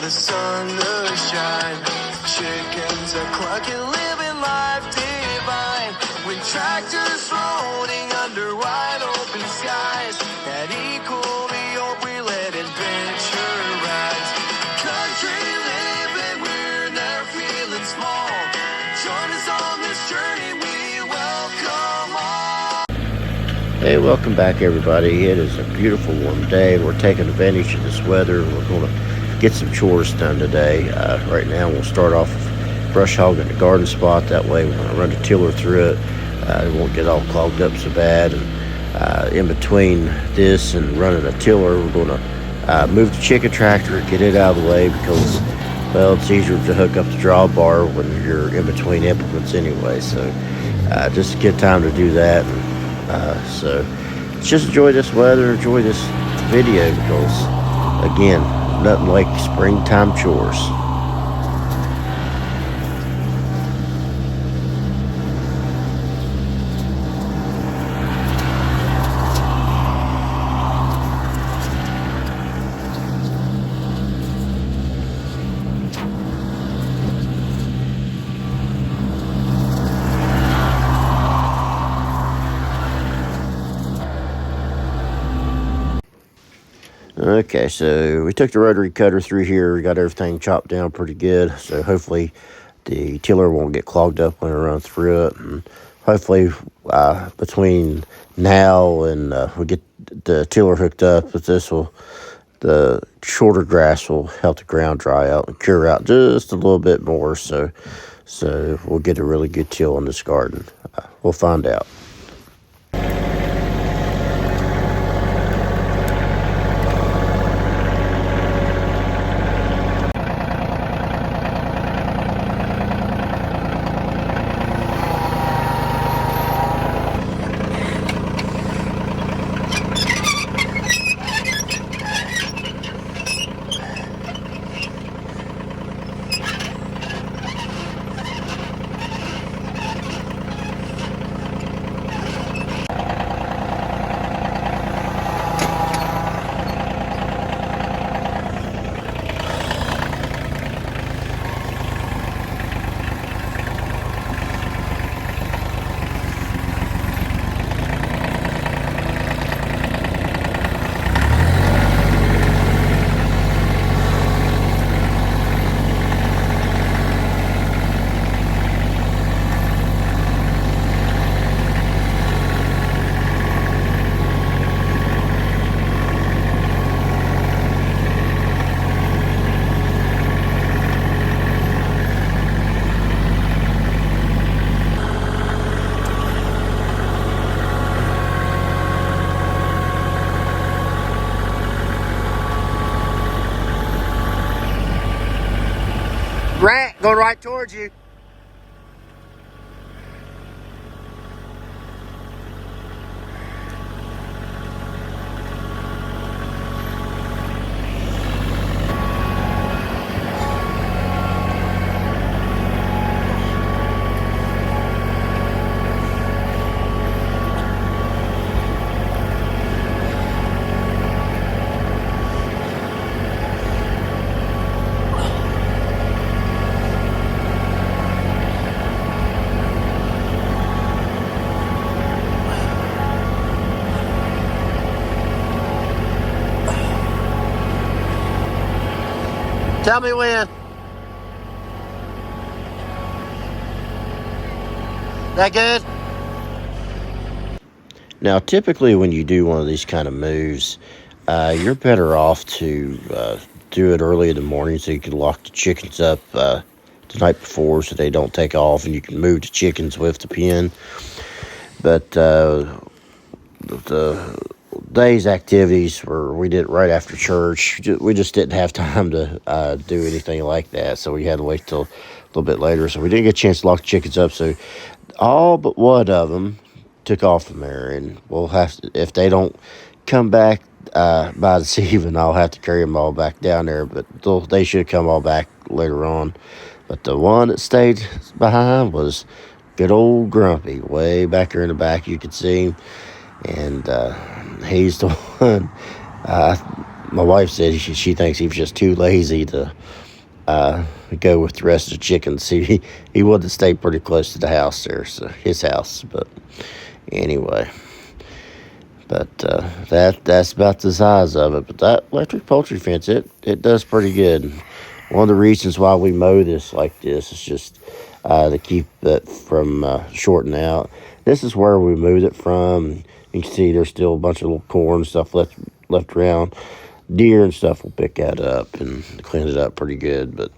the sun to shine. Chickens are clucking, living life divine. When tractors rolling under wide open skies. At Equallyyoke we let adventure rise. Country living, we're never feeling small. Join us on this journey, we welcome all. Hey, welcome back everybody. It is a beautiful warm day and we're taking advantage of this weather. We're going to get some chores done today. Right now we'll start off with brush hogging the garden spot. That way we're going to run the tiller through it. It won't get all clogged up so bad. And in between this and running a tiller, we're going to move the chicken tractor, get it out of the way because, well, it's easier to hook up the drawbar when you're in between implements anyway. So just a good time to do that. So just enjoy this weather, enjoy this video because, again, nothing like springtime chores. Okay, so we took the rotary cutter through here. We got everything chopped down pretty good. So hopefully the tiller won't get clogged up when it runs through it. And hopefully between now and we get the tiller hooked up, the shorter grass will help the ground dry out and cure out just a little bit more. So we'll get a really good till in this garden. We'll find out. Rat going right towards you. Tell me when. That good? Now, typically when you do one of these kind of moves, you're better off to do it early in the morning so you can lock the chickens up the night before so they don't take off and you can move the chickens with the pen. But the day's activities we did it right after church. We just didn't have time to do anything like that, so we had to wait till a little bit later. So we didn't get a chance to lock the chickens up. So all but one of them took off from there, and we'll have to, if they don't come back by this evening, I'll have to carry them all back down there. But they should come all back later on. But the one that stayed behind was good old Grumpy, way back there in the back. You could see him. And he's the one. my wife said she thinks he was just too lazy to go with the rest of the chickens. He wanted to stay pretty close to the house there, so his house. But anyway, that's about the size of it. But that electric poultry fence, it does pretty good. One of the reasons why we mow this like this is just to keep it from shorting out. This is where we moved it from. You can see there's still a bunch of little corn stuff left around. Deer and stuff will pick that up and clean it up pretty good. But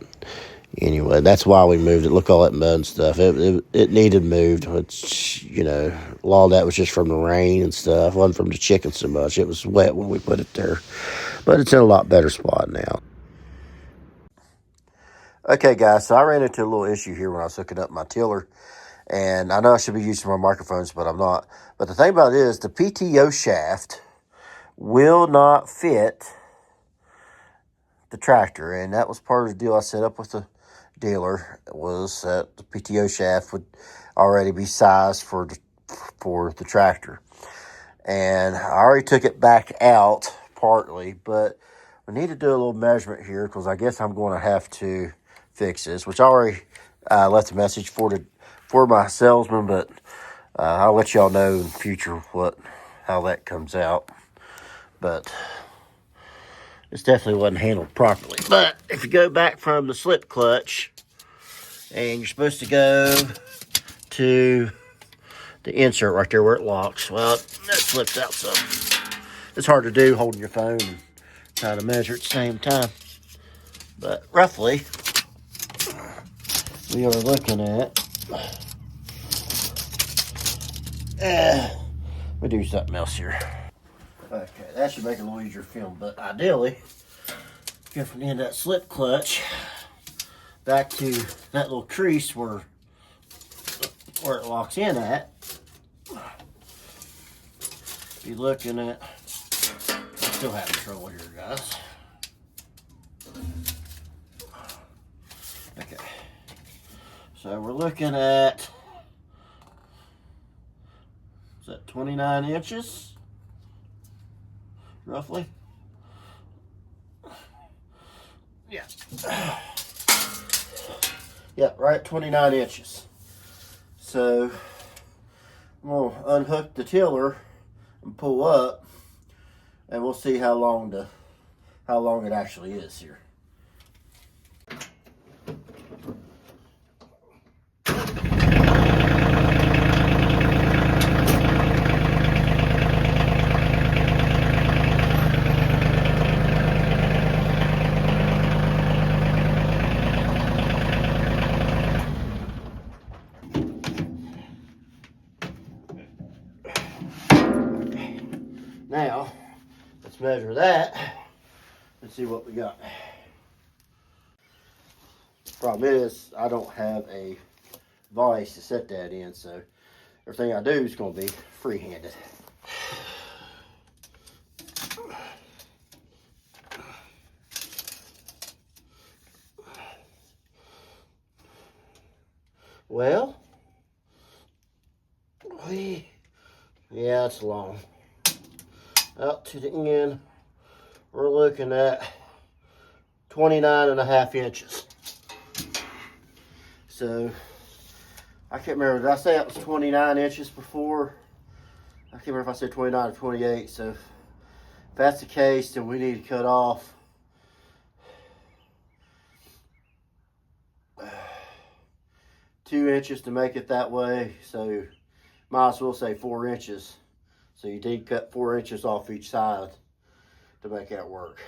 anyway, that's why we moved it. Look, all that mud and stuff. It needed moved. It's, a lot of that was just from the rain and stuff. It wasn't from the chicken so much. It was wet when we put it there. But it's in a lot better spot now. Okay, guys, so I ran into a little issue here when I was hooking up my tiller. And I know I should be using my microphones, but I'm not. But the thing about it is the PTO shaft will not fit the tractor. And that was part of the deal I set up with the dealer, was that the PTO shaft would already be sized for the tractor. And I already took it back out partly, but we need to do a little measurement here because I guess I'm going to have to fix this, which I already left a message for my salesman, but I'll let y'all know in the future how that comes out. But this definitely wasn't handled properly. But if you go back from the slip clutch, and you're supposed to go to the insert right there where it locks, well, that slips out some. It's hard to do holding your phone and trying to measure at the same time. But roughly, we are looking at, let me do something else here. Okay, that should make it a little easier to film, but ideally, go from the end of that slip clutch back to that little crease where it locks in at. Be looking at, I'm still having trouble here, guys. Okay, so we're looking at, is that 29 inches, roughly? Yeah. Yeah, right at 29 inches. So I'm going to unhook the tiller and pull up, and we'll see how long it actually is here. Now, let's measure that and see what we got. Problem is, I don't have a vise to set that in, so everything I do is going to be free-handed. Well, yeah, it's long. Out to the end, we're looking at 29.5 inches. So, I can't remember, did I say it was 29 inches before? I can't remember if I said 29 or 28, so if that's the case, then we need to cut off 2 inches to make it that way, so might as well say 4 inches. So you need to cut 4 inches off each side to make that work.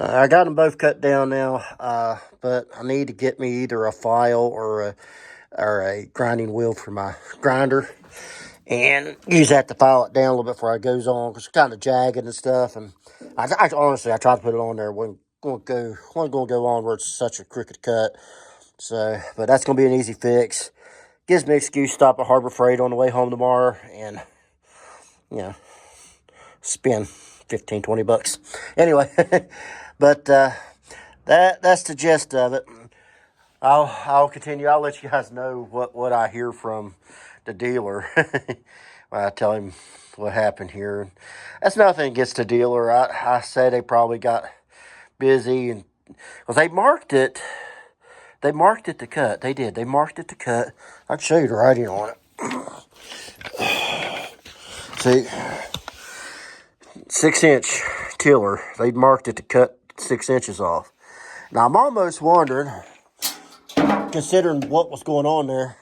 I got them both cut down now, but I need to get me either a file or a grinding wheel for my grinder, and use that to file it down a little bit before it goes on, because it's kind of jagged and stuff. And I honestly, I tried to put it on there, wasn't going to go on where it's such a crooked cut. So, but that's going to be an easy fix. Gives me an excuse to stop at Harbor Freight on the way home tomorrow, and spend 15-20 bucks. Anyway, but that's the gist of it. I'll continue. I'll let you guys know what I hear from the dealer when I tell him what happened here. That's nothing against the dealer. I say they probably got busy, and because they marked it. They marked it to cut. They did. They marked it to cut. I can show you the writing on it. See, 6-inch tiller. They marked it to cut 6 inches off. Now I'm almost wondering, considering what was going on there,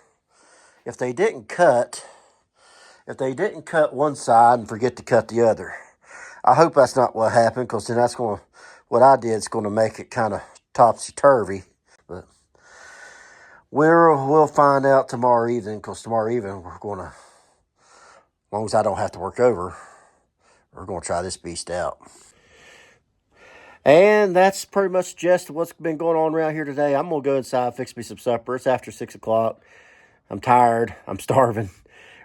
if they didn't cut one side and forget to cut the other. I hope that's not what happened, because then what I did is going to make it kind of topsy-turvy. But we'll find out tomorrow evening, because tomorrow evening we're going to, as long as I don't have to work over, we're going to try this beast out. And that's pretty much just what's been going on around here today. I'm going to go inside, fix me some supper. It's after 6 o'clock. I'm tired. I'm starving.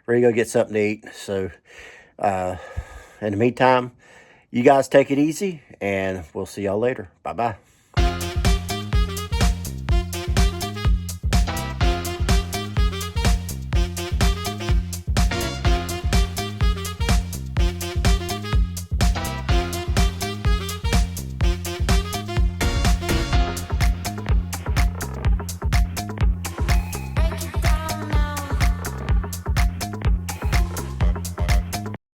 Ready to go get something to eat. So, in the meantime, you guys take it easy, and we'll see y'all later. Bye-bye.